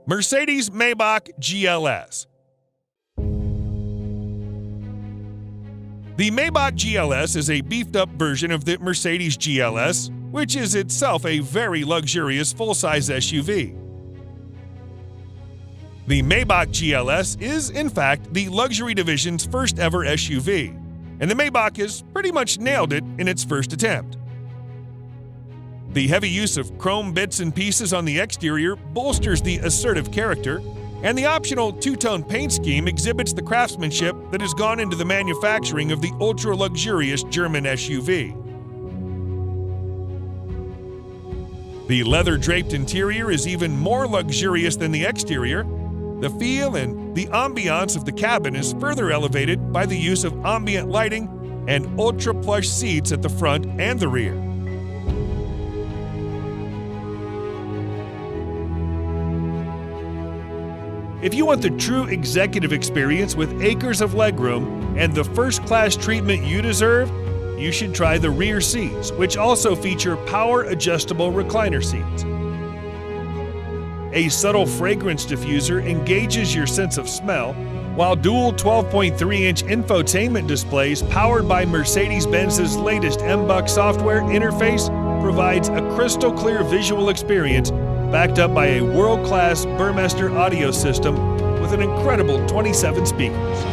Mercedes-Maybach GLS. The Maybach GLS is a beefed-up version of the Mercedes GLS, which is itself a very luxurious full-size SUV. The Maybach GLS is, in fact, the luxury division's first-ever SUV, and the Maybach has pretty much nailed it in its first attempt. The heavy use of chrome bits and pieces on the exterior bolsters the assertive character, and the optional two-tone paint scheme exhibits the craftsmanship that has gone into the manufacturing of the ultra-luxurious German SUV. The leather-draped interior is even more luxurious than the exterior. The feel and the ambiance of the cabin is further elevated by the use of ambient lighting and ultra-plush seats at the front and the rear. If you want the true executive experience with acres of legroom and the first-class treatment you deserve, you should try the rear seats, which also feature power-adjustable recliner seats. A subtle fragrance diffuser engages your sense of smell, while dual 12.3-inch infotainment displays powered by Mercedes-Benz's latest MBUX software interface provides a crystal-clear visual experience backed up by a world-class Burmester audio system with an incredible 27 speakers.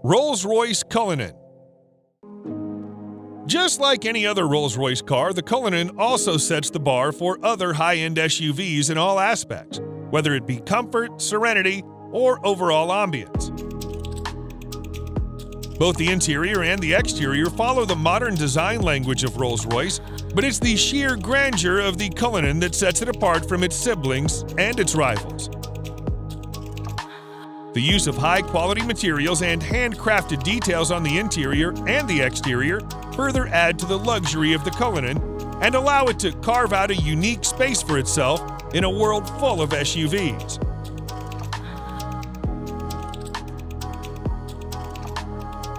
Rolls-Royce Cullinan. Just like any other Rolls-Royce car, the Cullinan also sets the bar for other high-end SUVs in all aspects, whether it be comfort, serenity, or overall ambience. Both the interior and the exterior follow the modern design language of Rolls-Royce, but it's the sheer grandeur of the Cullinan that sets it apart from its siblings and its rivals. The use of high-quality materials and handcrafted details on the interior and the exterior further add to the luxury of the Cullinan and allow it to carve out a unique space for itself in a world full of SUVs.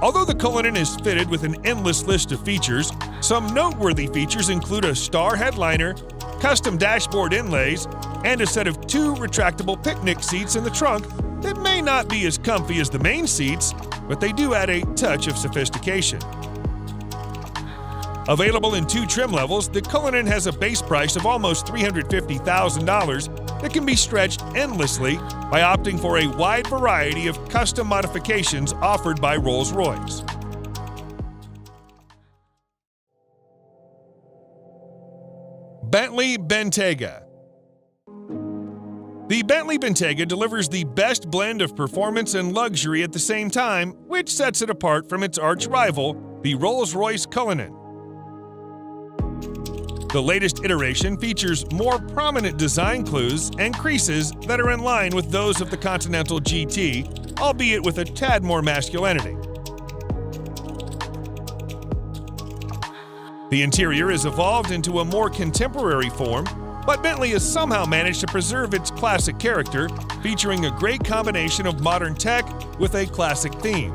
Although the Cullinan is fitted with an endless list of features, some noteworthy features include a star headliner, custom dashboard inlays, and a set of 2 retractable picnic seats in the trunk that may not be as comfy as the main seats, but they do add a touch of sophistication. Available in 2 trim levels, the Cullinan has a base price of almost $350,000 that can be stretched endlessly by opting for a wide variety of custom modifications offered by Rolls-Royce. Bentley Bentayga. The Bentley Bentayga delivers the best blend of performance and luxury at the same time, which sets it apart from its arch-rival, the Rolls-Royce Cullinan. The latest iteration features more prominent design clues and creases that are in line with those of the Continental GT, albeit with a tad more masculinity. The interior is evolved into a more contemporary form, but Bentley has somehow managed to preserve its classic character, featuring a great combination of modern tech with a classic theme.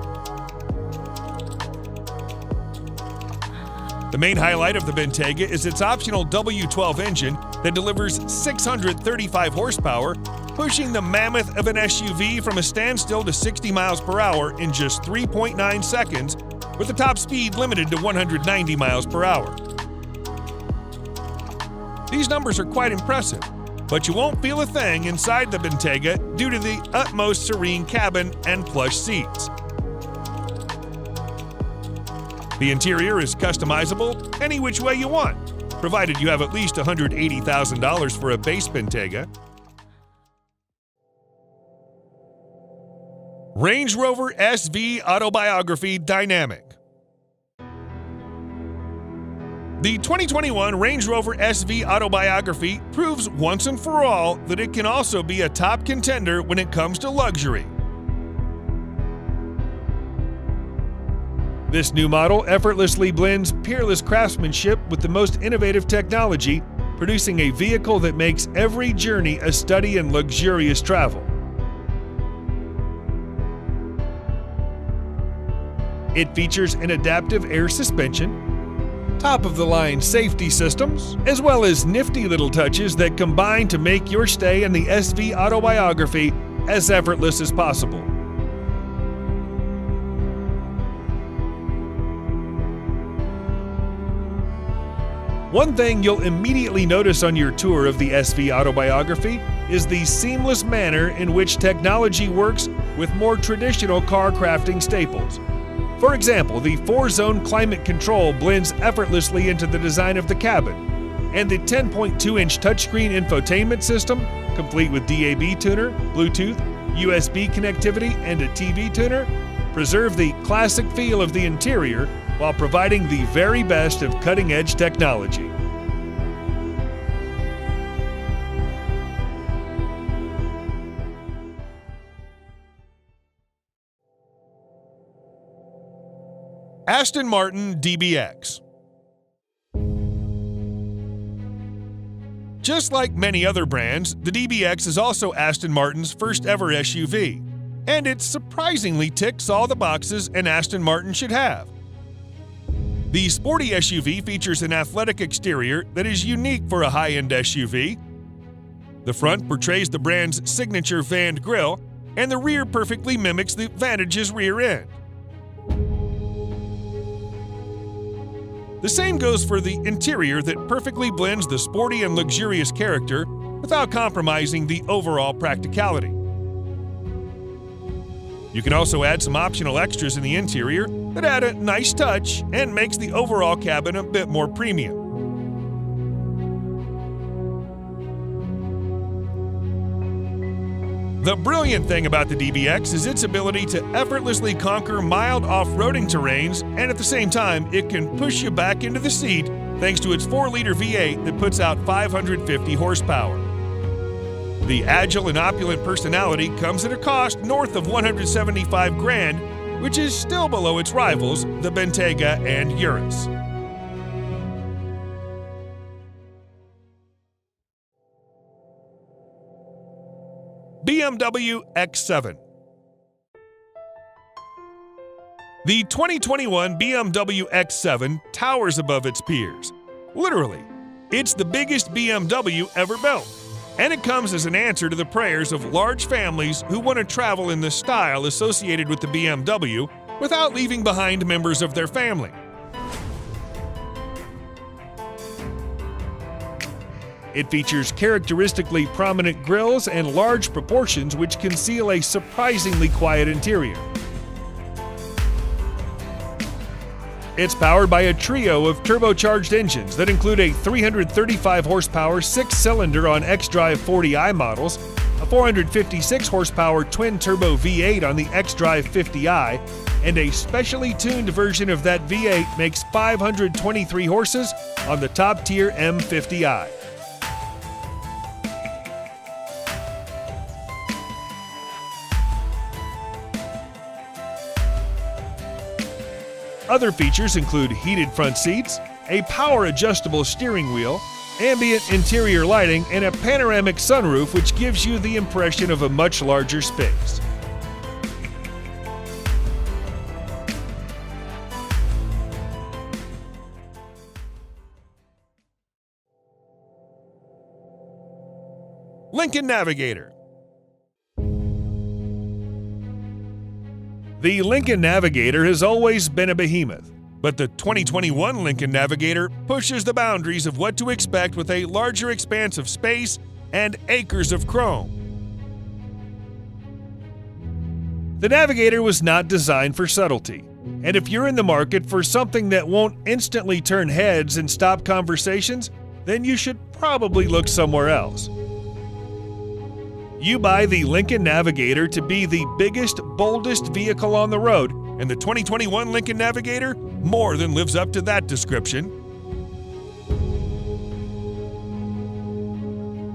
The main highlight of the Bentayga is its optional W12 engine that delivers 635 horsepower, pushing the mammoth of an SUV from a standstill to 60 miles per hour in just 3.9 seconds, with the top speed limited to 190 miles per hour. These numbers are quite impressive, but you won't feel a thing inside the Bentayga due to the utmost serene cabin and plush seats. The interior is customizable any which way you want, provided you have at least $180,000 for a base Bentayga. Range Rover SV Autobiography Dynamic. The 2021 Range Rover SV Autobiography proves once and for all that it can also be a top contender when it comes to luxury. This new model effortlessly blends peerless craftsmanship with the most innovative technology, producing a vehicle that makes every journey a study in luxurious travel. It features an adaptive air suspension, top-of-the-line safety systems, as well as nifty little touches that combine to make your stay in the SV Autobiography as effortless as possible. One thing you'll immediately notice on your tour of the SV Autobiography is the seamless manner in which technology works with more traditional car crafting staples. For example, the 4-zone climate control blends effortlessly into the design of the cabin, and the 10.2-inch touchscreen infotainment system, complete with DAB tuner, Bluetooth, USB connectivity, and a TV tuner, preserve the classic feel of the interior while providing the very best of cutting-edge technology. Aston Martin DBX. Just like many other brands, the DBX is also Aston Martin's first ever SUV, and it surprisingly ticks all the boxes an Aston Martin should have. The sporty SUV features an athletic exterior that is unique for a high-end SUV. The front portrays the brand's signature vanned grille, and the rear perfectly mimics the Vantage's rear end. The same goes for the interior that perfectly blends the sporty and luxurious character without compromising the overall practicality. You can also add some optional extras in the interior that add a nice touch and makes the overall cabin a bit more premium. The brilliant thing about the DBX is its ability to effortlessly conquer mild off-roading terrains, and at the same time, it can push you back into the seat thanks to its 4-liter V8 that puts out 550 horsepower. The agile and opulent personality comes at a cost north of $175,000, which is still below its rivals, the Bentayga and Urus. BMW X7. The 2021 BMW X7 towers above its peers. Literally, it's the biggest BMW ever built. And it comes as an answer to the prayers of large families who want to travel in the style associated with the BMW without leaving behind members of their family. It features characteristically prominent grilles and large proportions which conceal a surprisingly quiet interior. It's powered by a trio of turbocharged engines that include a 335 horsepower 6-cylinder on xDrive 40i models, a 456 horsepower twin-turbo V8 on the xDrive 50i, and a specially tuned version of that V8 makes 523 horses on the top-tier M50i. Other features include heated front seats, a power-adjustable steering wheel, ambient interior lighting, and a panoramic sunroof which gives you the impression of a much larger space. Lincoln Navigator. The Lincoln Navigator has always been a behemoth, but the 2021 Lincoln Navigator pushes the boundaries of what to expect with a larger expanse of space and acres of chrome. The Navigator was not designed for subtlety, and if you're in the market for something that won't instantly turn heads and stop conversations, then you should probably look somewhere else. You buy the Lincoln Navigator to be the biggest, boldest vehicle on the road, and the 2021 Lincoln Navigator more than lives up to that description.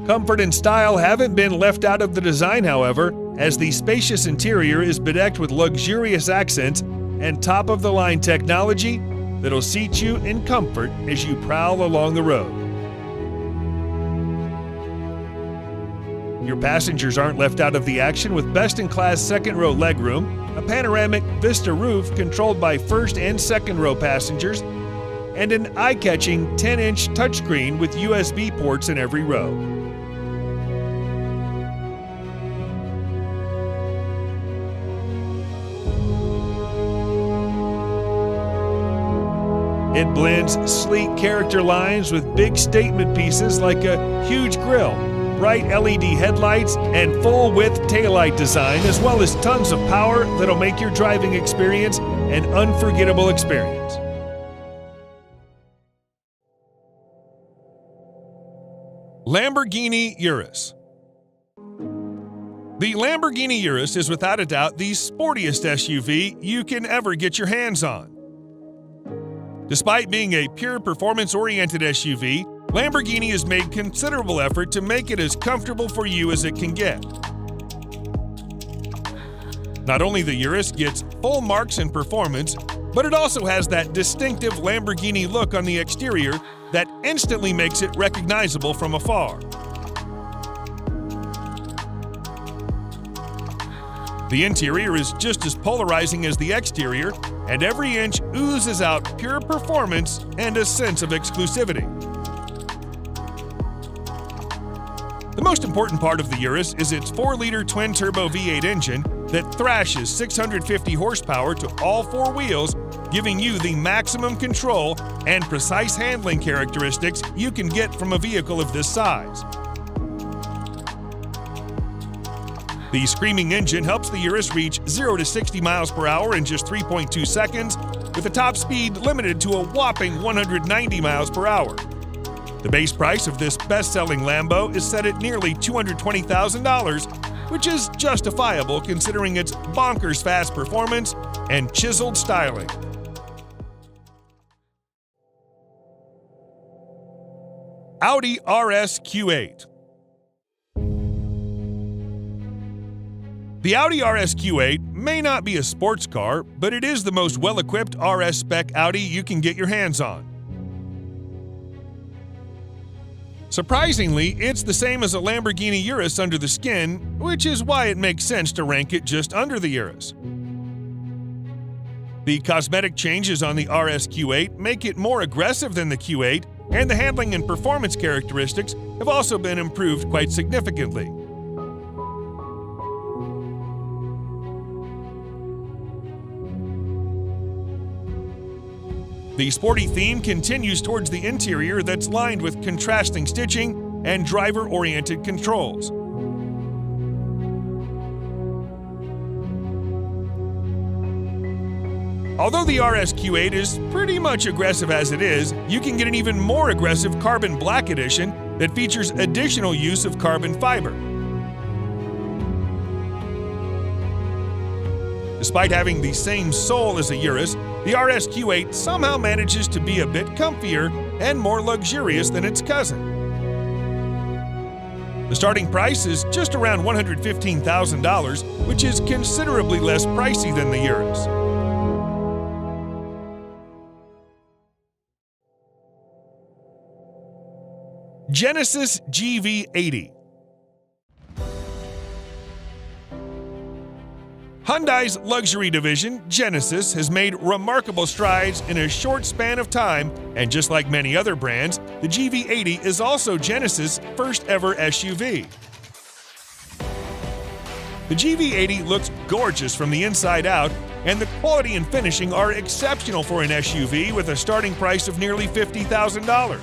Comfort and style haven't been left out of the design, however, as the spacious interior is bedecked with luxurious accents and top-of-the-line technology that'll seat you in comfort as you prowl along the road. Your passengers aren't left out of the action with best-in-class second-row legroom, a panoramic Vista roof controlled by first and second-row passengers, and an eye-catching 10-inch touchscreen with USB ports in every row. It blends sleek character lines with big statement pieces like a huge grille, bright LED headlights, and full-width taillight design, as well as tons of power that'll make your driving experience an unforgettable experience. Lamborghini Urus. The Lamborghini Urus is without a doubt the sportiest SUV you can ever get your hands on. Despite being a pure performance-oriented SUV, Lamborghini has made considerable effort to make it as comfortable for you as it can get. Not only the Urus gets full marks in performance, but it also has that distinctive Lamborghini look on the exterior that instantly makes it recognizable from afar. The interior is just as polarizing as the exterior, and every inch oozes out pure performance and a sense of exclusivity. The most important part of the Urus is its 4-liter twin-turbo V8 engine that thrashes 650 horsepower to all four wheels, giving you the maximum control and precise handling characteristics you can get from a vehicle of this size. The screaming engine helps the Urus reach 0 to 60 miles per hour in just 3.2 seconds, with a top speed limited to a whopping 190 miles per hour. The base price of this best-selling Lambo is set at nearly $220,000, which is justifiable considering its bonkers fast performance and chiseled styling. Audi RS Q8. The Audi RS Q8 may not be a sports car, but it is the most well-equipped RS spec Audi you can get your hands on. Surprisingly, it's the same as a Lamborghini Urus under the skin, which is why it makes sense to rank it just under the Urus. The cosmetic changes on the RS Q8 make it more aggressive than the Q8, and the handling and performance characteristics have also been improved quite significantly. The sporty theme continues towards the interior that's lined with contrasting stitching and driver-oriented controls. Although the RS Q8 is pretty much aggressive as it is, you can get an even more aggressive Carbon Black Edition that features additional use of carbon fiber. Despite having the same soul as a Urus, the RS Q8 somehow manages to be a bit comfier and more luxurious than its cousin. The starting price is just around $115,000, which is considerably less pricey than the Urus. Genesis GV80. Hyundai's luxury division, Genesis, has made remarkable strides in a short span of time, and just like many other brands, the GV80 is also Genesis' first ever SUV. The GV80 looks gorgeous from the inside out, and the quality and finishing are exceptional for an SUV with a starting price of nearly $50,000.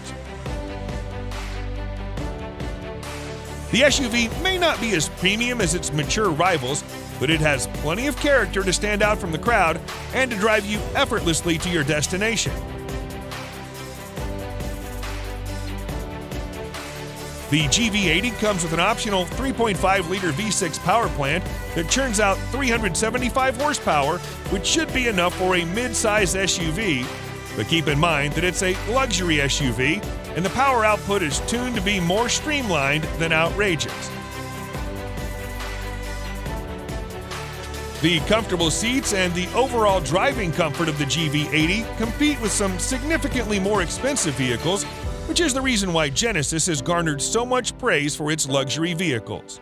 The SUV may not be as premium as its mature rivals, but it has plenty of character to stand out from the crowd and to drive you effortlessly to your destination. The GV80 comes with an optional 3.5-liter V6 power plant that churns out 375 horsepower, which should be enough for a mid-size SUV, but keep in mind that it's a luxury SUV, and the power output is tuned to be more streamlined than outrageous. The comfortable seats and the overall driving comfort of the GV80 compete with some significantly more expensive vehicles, which is the reason why Genesis has garnered so much praise for its luxury vehicles.